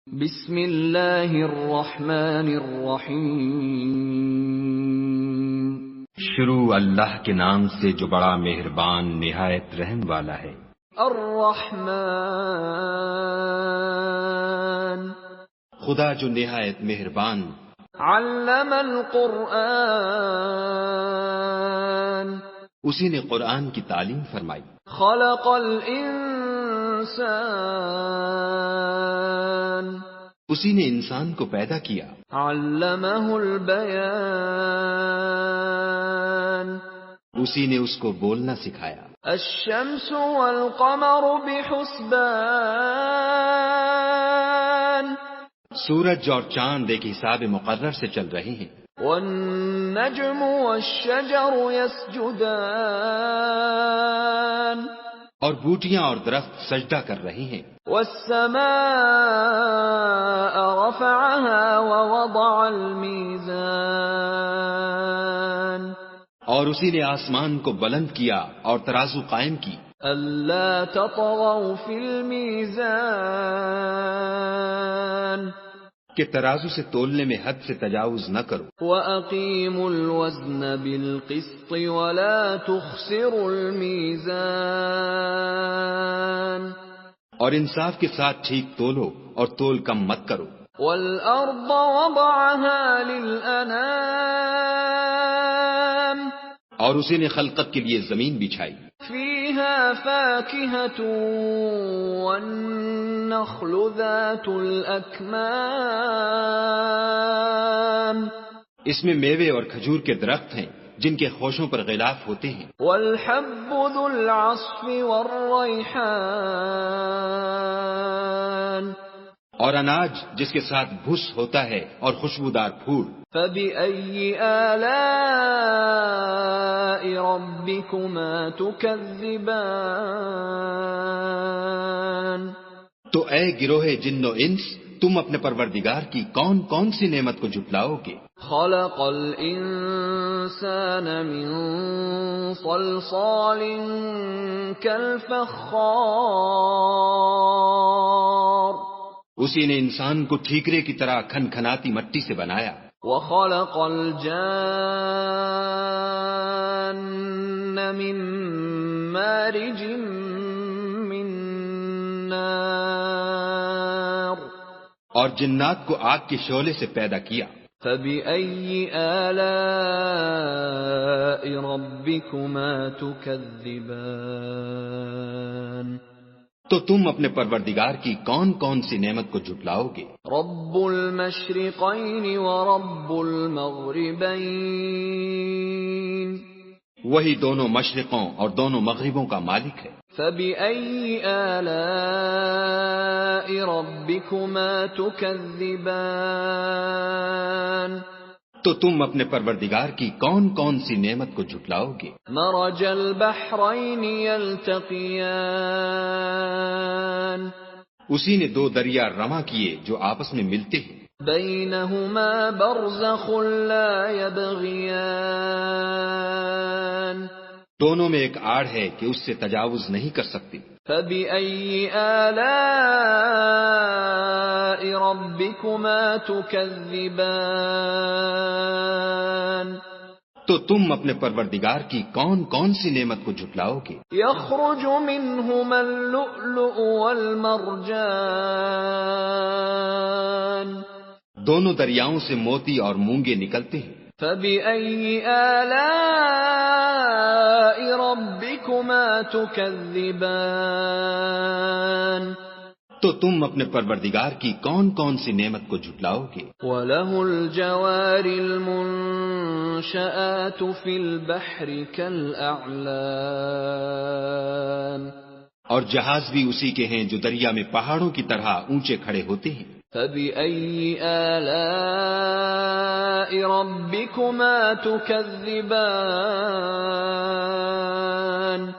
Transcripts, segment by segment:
بسم اللہ الرحمن الرحیم۔ شروع اللہ کے نام سے جو بڑا مہربان نہایت رحم والا ہے۔ الرحمن، خدا جو نہایت مہربان۔ علم القرآن، اسی نے قرآن کی تعلیم فرمائی۔ خلق الانسان، اسی نے انسان کو پیدا کیا۔ علمہ البیان، اسی نے اس کو بولنا سکھایا۔ الشمس والقمر بحسبان، سورج اور چاند ایک حساب مقرر سے چل رہے ہیں۔ والنجم والشجر يسجدان، اور بوٹیاں اور درخت سجدہ کر رہے ہیں۔ والسماء رفعها ووضع الميزان، اور اسی نے آسمان کو بلند کیا اور ترازو قائم کی۔ ألا تطغوا في الميزان، کہ ترازو سے تولنے میں حد سے تجاوز نہ کرو۔ وَأَقِيمُوا الْوَزْنَ بِالْقِسْطِ وَلَا تُخْسِرُوا الْمِيزَانَ، اور انصاف کے ساتھ ٹھیک تولو اور تول کم مت کرو۔ وَالْأَرْضَ وَضَعَهَا لِلْأَنَامِ، اور اسی نے خلقت کے لیے زمین بچھائی۔ فِيهَا فَاكِهَةٌ وَالنَّخْلُ ذَاتُ الْأَكْمَامِ، اس میں میوے اور کھجور کے درخت ہیں جن کے خوشوں پر غلاف ہوتے ہیں۔ وَالْحَبُّ ذُو الْعَصْفِ وَالرَّيْحَانِ، اور اناج جس کے ساتھ بھس ہوتا ہے اور خوشبودار پھول۔ فَبِأَيِّ آلَاءِ رَبِّكُمَا تُكَذِّبَانِ، تو اے گروہ جن و انس، تم اپنے پروردگار کی کون کون سی نعمت کو جھٹلاؤ گے؟ خَلَقَ الْإِنسَانَ مِنْ صَلْصَالٍ كَالْفَخَّارِ، اسی نے انسان کو ٹھیکرے کی طرح کھن کھناتی مٹی سے بنایا۔ وَخَلَقَ الْجَانَّ مِن مَّارِجٍ مِّن نَّارٍ، اور جنات کو آگ کے شعلے سے پیدا کیا۔ فَبِأَيِّ آلَاءِ رَبِّكُمَا تُكَذِّبَانِ، تو تم اپنے پروردگار کی کون کون سی نعمت کو جھٹلاؤ گے؟ رَبُّ الْمَشْرِقَيْنِ وَرَبُّ الْمَغْرِبَيْنِ، وہی دونوں مشرقوں اور دونوں مغربوں کا مالک ہے۔ فَبِأَيِّ آلَاءِ رَبِّكُمَا تُكَذِّبَانِ، تو تم اپنے پروردگار کی کون کون سی نعمت کو جھٹلاؤ گے؟ مرج البحرین یلتقیان، اسی نے دو دریا رواں کیے جو آپس میں ملتے ہیں۔ بینہما برزخ لا یبغیان، دونوں میں ایک آڑ ہے کہ اس سے تجاوز نہیں کر سکتے۔ فبأي آلاء ربكما تكذبان، تو تم اپنے پروردگار کی کون کون سی نعمت کو جھٹلاؤ گے؟ يخرج منهما اللؤلؤ والمرجان، دونوں دریاؤں سے موتی اور مونگے نکلتے ہیں۔ فبأي آلاء ربكما تكذبان، تو تم اپنے پروردگار کی کون کون سی نعمت کو جھٹلاؤ گے؟ وَلَهُ الْجَوَارِ الْمُنشَآتُ فِي الْبَحْرِ كَالْأَعْلَامِ، اور جہاز بھی اسی کے ہیں جو دریا میں پہاڑوں کی طرح اونچے کھڑے ہوتے ہیں۔ فَبِأَيِّ آلَاءِ رَبِّكُمَا تُكَذِّبَانِ،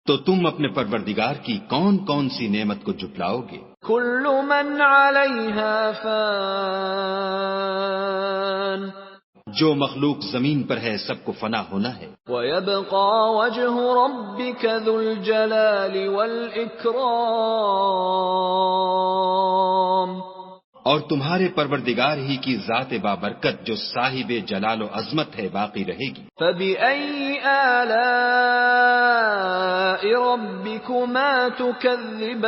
تو تم اپنے پروردگار کی کون کون سی نعمت کو جھٹلاؤ گے؟ كُلُّ مَنْ عَلَيْهَا فَانٍ، جو مخلوق زمین پر ہے سب کو فنا ہونا ہے۔ وَيَبْقَى وَجْهُ رَبِّكَ ذُو الْجَلَالِ وَالْإِكْرَامِ، اور تمہارے پروردگار ہی کی ذات بابرکت جو صاحب جلال و عظمت ہے باقی رہے گی. فَبِأَيِّ آلَاءِ رَبِّكُمَا تُكَذِّبَانِ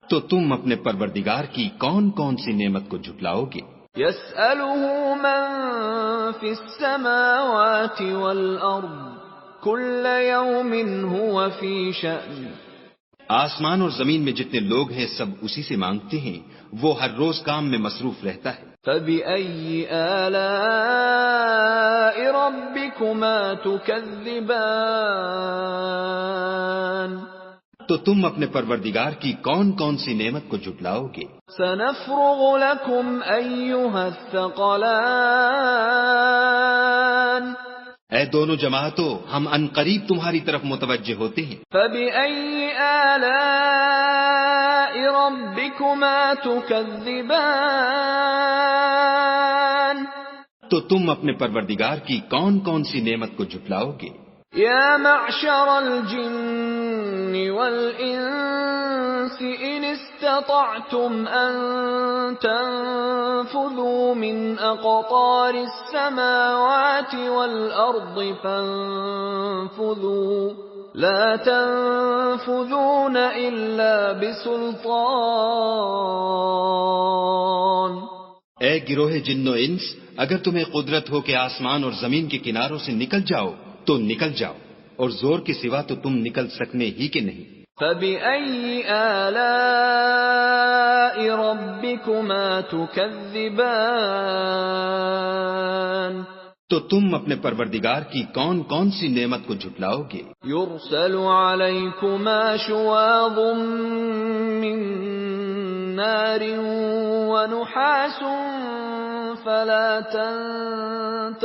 تو تم اپنے پروردگار کی کون کون سی نعمت کو جھٹلاؤ گے؟ يَسْأَلُهُ مَن فِي السَّمَاوَاتِ وَالْأَرْضِ كُلَّ يَوْمٍ هُوَ فِي شَأْنٍ. آسمان اور زمین میں جتنے لوگ ہیں سب اسی سے مانگتے ہیں، وہ ہر روز کام میں مصروف رہتا ہے. فَبِأَيِّ آلَاءِ رَبِّكُمَا تُكَذِّبَانِ تو تم اپنے پروردگار کی کون کون سی نعمت کو جھٹلاؤ گے؟ سَنَفْرُغُ لَكُمْ أَيُّهَ الثَّقَلَانِ. اے دونوں جماعتوں، ہم ان قریب تمہاری طرف متوجہ ہوتے ہیں. فَبِأَيِّ آلَاءِ رَبِّكُمَا تُكَذِّبَانِ تو تم اپنے پروردگار کی کون کون سی نعمت کو جھٹلاؤ گے؟ يَا مَعْشَرَ الْجِنِّ وَالْإِنسِ إِنِ اسْتَطَعْتُمْ أَن تَنفُذُوا مِنْ أَقْطَارِ السَّمَاوَاتِ وَالْأَرْضِ فَانفُذُوا لَا تَنفُذُونَ إِلَّا بِسُلْطَانٍ. اے گروہ جن و انس، اگر تمہیں قدرت ہو کہ آسمان اور زمین کے کناروں سے نکل جاؤ تو نکل جاؤ، اور زور کے سوا تو تم نکل سکنے ہی کے نہیں. فَبِأَيِّ آلَاءِ رَبِّكُمَا تُكَذِّبَانِ تو تم اپنے پروردگار کی کون کون سی نعمت کو جھٹلاؤ گے؟ يُرْسَلُ عَلَيْكُمَا شُوَاظٌ مِّن نَّارٍ وَنُحَاسٌ فَلَا تَنتَصِرَانِ.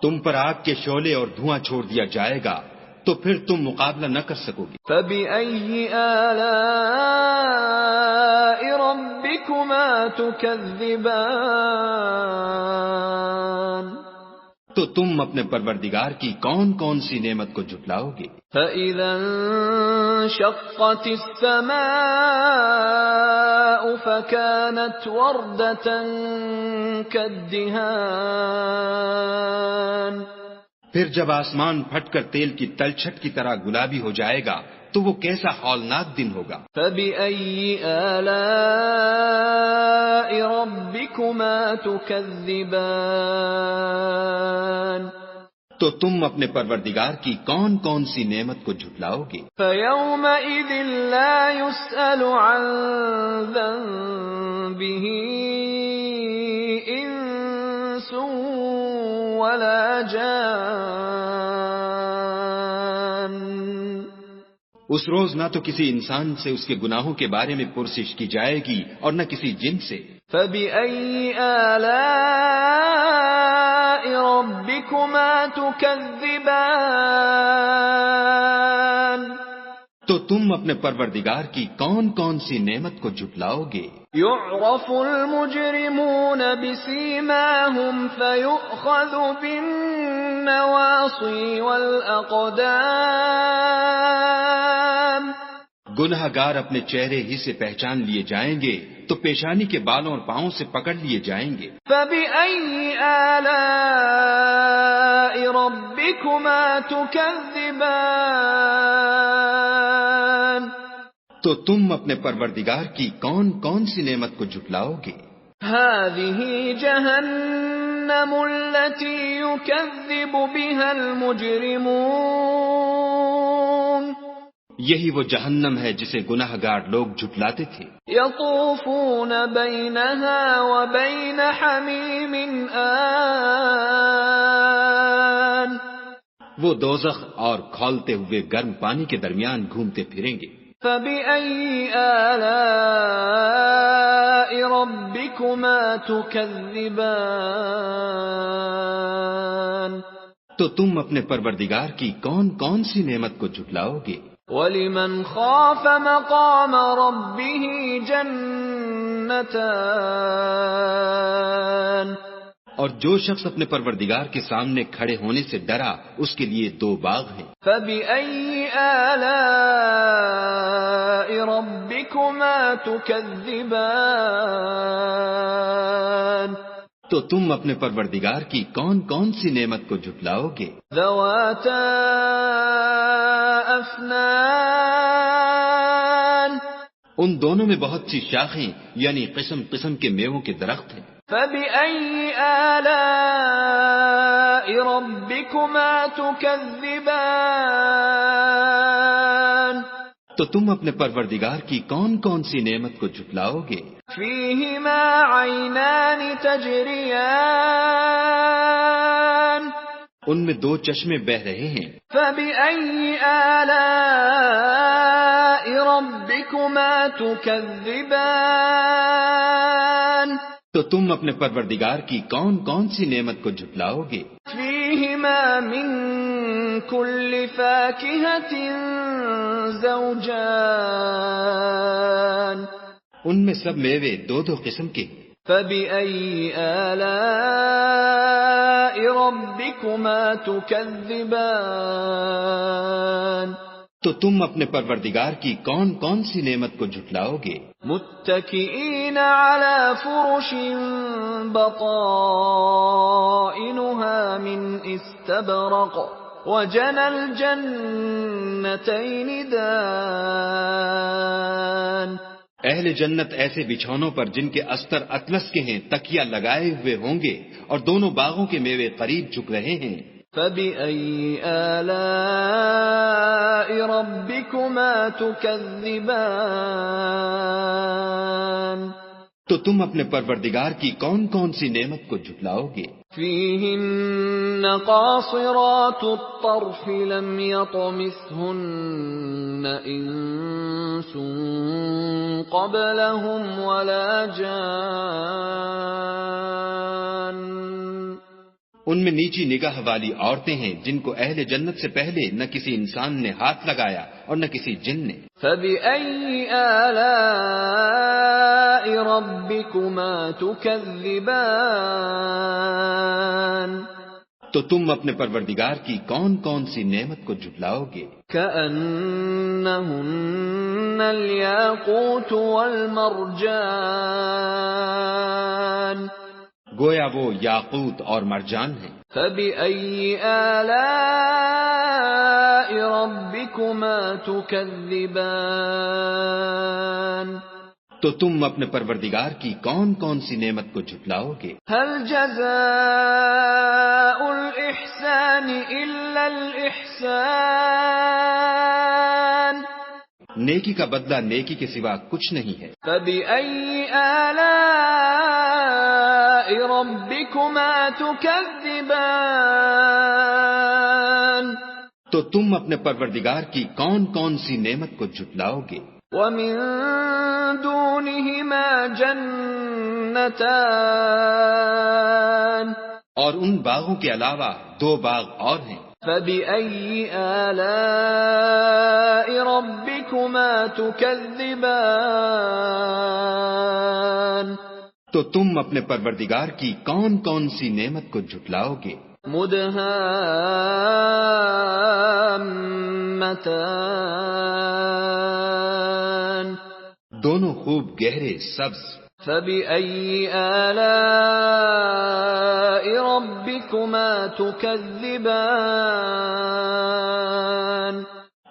تم پر آگ کے شعلے اور دھواں چھوڑ دیا جائے گا تو پھر تم مقابلہ نہ کر سکو گے. فَبِأَيِّ آلَاءِ رَبِّكُمَا تُكَذِّبَانِ تو تم اپنے پروردگار کی کون کون سی نعمت کو جھٹلاؤ گے؟ فَإِذَا انشَقَّتِ السَّمَاءُ فَكَانَتْ وَرْدَةً كَالدِّهَانِ. پھر جب آسمان پھٹ کر تیل کی تلچھٹ کی طرح گلابی ہو جائے گا تو وہ کیسا ہولناک دن ہوگا. فَبِأَيِّ آلَاءِ رَبِّكُمَا تُكَذِّبَانِ تو تم اپنے پروردگار کی کون کون سی نعمت کو جھٹلاؤ گے؟ فَيَوْمَئِذٍ لَا يُسْأَلُ عَن ذَنبِهِ إِنسٌ وَلَا جَانٌّ. اس روز نہ تو کسی انسان سے اس کے گناہوں کے بارے میں پرسش کی جائے گی اور نہ کسی جن سے. فَبِأَيِّ آلَاءِ رَبِّكُمَا تُكَذِّبَانِ تو تم اپنے پروردگار کی کون کون سی نعمت کو جھٹلاؤ گے؟ يُعْرَفُ الْمُجْرِمُونَ بِسِيمَاهُمْ فَيُؤْخَذُ بِالنَّوَاصِي وَالْأَقْدَامِ. گناہ گار اپنے چہرے ہی سے پہچان لیے جائیں گے تو پیشانی کے بالوں اور پاؤں سے پکڑ لیے جائیں گے. فَبِأَيِّ آلَاءِ رَبِّكُمَا تُكَذِّبَانِ تو تم اپنے پروردگار کی کون کون سی نعمت کو جھٹلاؤ گے؟ هَذِهِ جَهَنَّمُ الَّتِي يُكَذِّبُ بِهَا الْمُجْرِمُونَ. یہی وہ جہنم ہے جسے گناہ گار لوگ جھٹلاتے تھے. يَطُوفُونَ بَيْنَهَا وَبَيْنَ حَمِيمٍ آنٍ. وہ دوزخ اور کھولتے ہوئے گرم پانی کے درمیان گھومتے پھریں گے. فَبِأَيِّ آلَاءِ رَبِّكُمَا تُكَذِّبَانِ تو تم اپنے پروردگار کی کون کون سی نعمت کو جھٹلاؤ گے؟ وَلِمَنْ خَافَ مَقَامَ رَبِّهِ جَنَّتَانِ. اور جو شخص اپنے پروردگار کے سامنے کھڑے ہونے سے ڈرا اس کے لیے 2 باغ ہیں. فَبِأَيِّ آلَاءِ ربكما تكذبان تو تم اپنے پروردگار کی کون کون سی نعمت کو جھٹلاؤ گے؟ ذواتا افنان ان دونوں میں بہت سی شاخیں یعنی قسم قسم کے میووں کے درخت ہیں۔ فبأي آلاء ربكما تكذبان تو تم اپنے پروردگار کی کون کون سی نعمت کو جھٹلاؤ گے؟ فيهما عينان تجريان ان میں دو چشمے بہ رہے ہیں۔ فبأي آلاء ربكما تكذبان تو تم اپنے پروردگار کی کون کون سی نعمت کو جھٹلاؤ گے؟ فيهما من كل فاكهة زوجان ان میں سب میوے دو دو قسم کے ہیں۔ فبأي آلاء ربكما تكذبان تو تم اپنے پروردگار کی کون کون سی نعمت کو جھٹلاؤ گے؟ متكئين على فرش بطائنها من استبرق وجنى الجنتين دان اہل جنت ایسے بچھونوں پر جن کے استر اطلس کے ہیں تکیہ لگائے ہوئے ہوں گے اور دونوں باغوں کے میوے قریب جھک رہے ہیں۔ فبأي آلاء ربكما تكذبان تو تم اپنے پروردگار کی کون کون سی نعمت کو جھٹلاؤ گے؟ فيهن قاصرات الطرف لم يطمثهن إنس قبلهم ولا جان ان میں نیچی نگاہ والی عورتیں ہیں جن کو اہل جنت سے پہلے نہ کسی انسان نے ہاتھ لگایا اور نہ کسی جن نے۔ فبأي آلاء ربكما تكذبان تو تم اپنے پروردگار کی کون کون سی نعمت کو جھٹلاؤ گے؟ كأنهن الياقوت والمرجان گویا وہ یاقوت اور مرجان ہیں۔ فبأي آلاء ربكما تكذبان تو تم اپنے پروردگار کی کون کون سی نعمت کو جھٹلاؤ گے؟ هل جزاء الإحسان إلا الإحسان نیکی کا بدلہ نیکی کے سوا کچھ نہیں ہے۔ فبأي آلاء ربكما تكذبان تو تم اپنے پروردگار کی کون کون سی نعمت کو جھٹلاؤ گے؟ ومن دونهما جنتان اور ان باغوں کے علاوہ دو باغ اور ہیں۔ فبأي آلاء ربكما تكذبان تو تم اپنے پروردگار کی کون کون سی نعمت کو جھٹلاؤ گے؟ مدهامتان دونوں خوب گہرے سبز۔ فبأي آلاء ربكما تكذبان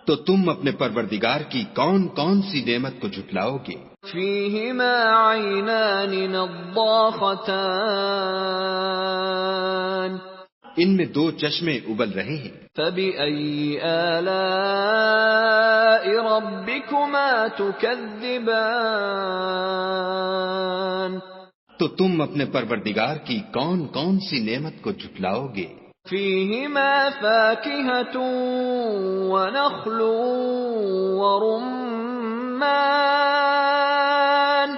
تو تم اپنے پروردگار کی کون کون سی نعمت کو جھٹلاؤ گے؟ فيهما عينان نضاختان ان میں دو چشمے ابل رہے ہیں۔ فبأي آلاء ربكما تكذبان تو تم اپنے پروردگار کی کون کون سی نعمت کو جھٹلاؤ گے؟ فيهما فاكهة ونخل ورمان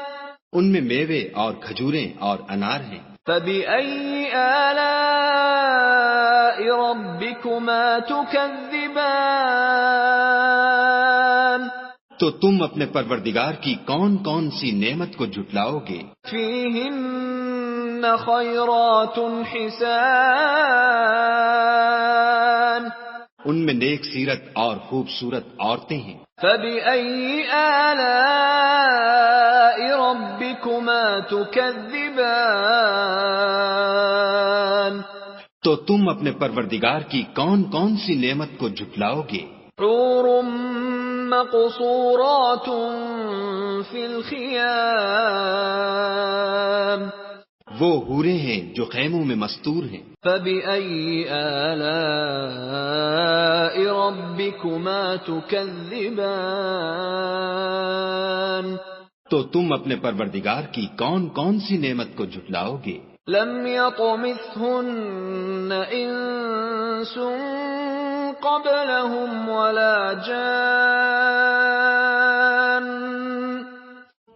ان میں میوے اور کھجوریں اور انار ہیں۔ فبأي آلاء ربكما تكذبان تو تم اپنے پروردگار کی کون کون سی نعمت کو جھٹلاؤ گے؟ فيهن خيرات حسان ان میں نیک سیرت اور خوبصورت عورتیں ہیں۔ فَبِأَيِّ آلَاءِ رَبِّكُمَا تُكَذِّبَانِ؟ تو تم اپنے پروردگار کی کون کون سی نعمت کو جھٹلاؤ گے؟ حور مقصورات فی الخیام، وہ حوریں ہیں جو خیموں میں مستور ہیں۔ فَبِأَيِّ آلَاءِ رَبِّكُمَا تُكَذِّبَانِ؟ تو تم اپنے پروردگار کی کون کون سی نعمت کو جھٹلاؤ گے؟ لم يطمثهن انس قبلهم ولا جان،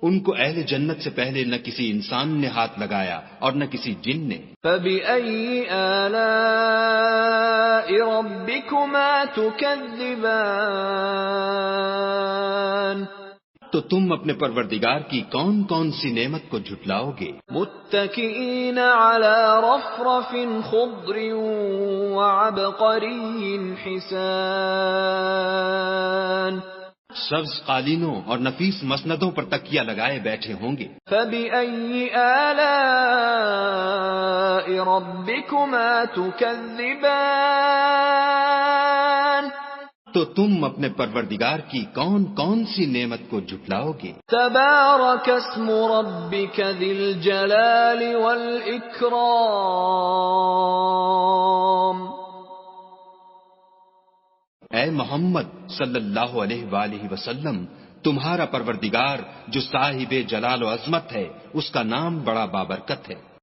ان کو اہل جنت سے پہلے نہ کسی انسان نے ہاتھ لگایا اور نہ کسی جن نے۔ فبأي آلاء ربكما تكذبان؟ تو تم اپنے پروردگار کی کون کون سی نعمت کو جھٹلاؤ گے؟ متكئين على رفرف خضر وعبقري حسان، سبز قالینوں اور نفیس مسندوں پر تکیہ لگائے بیٹھے ہوں گے۔ فبأي آلاء ربكما تكذبان؟ تو تم اپنے پروردگار کی کون کون سی نعمت کو جھٹلاؤ گے؟ تبارك اسم ربك ذي الجلال والإكرام، اے محمد صلی اللہ علیہ وآلہ وسلم، تمہارا پروردگار جو صاحب جلال و عظمت ہے، اس کا نام بڑا بابرکت ہے۔